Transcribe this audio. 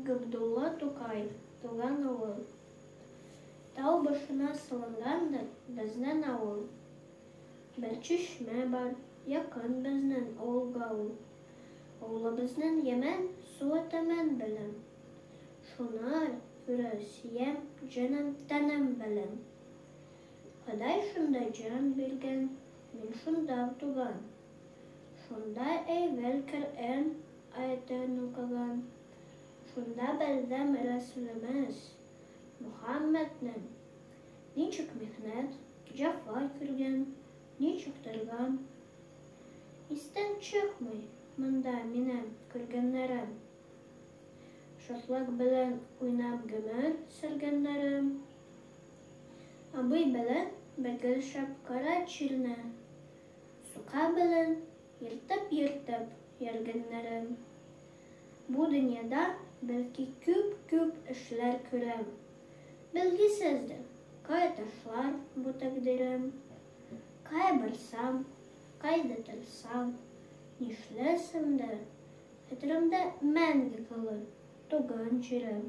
Габдулла Тукай, туган авыл. Тау башына салынгандыр безнең авыл. Бер чишмә бар, якын безнең авылга ул. Авылыбызның яман, суы тәмән беләм. Шуңа күрә сөям, җаным, тәнем беләм. Ходай шунда җан биргән, мин шунда туган. Шунда әйвәл Коръән аятен укыган. Шунда белдем Рәсүлебез Мөхәммәднең ничек михнәт, җәфа күргән, ничек торган. Истән чыкмый монда минем күргәннәрем. Шатлык белән уйнап гомер сөргәннәрем. Абый белән бәгель шәп-кара җилне сука белән йөртеп йөргәннәрем. Бу дөньяда бәлки күп эшләр күрәм. Белгесездер, кая ташлар бу тәкъдирем. Кая барсам, кайда торсам, нишләсәм дә, хәтеремдә мәңге калыр туган җирем.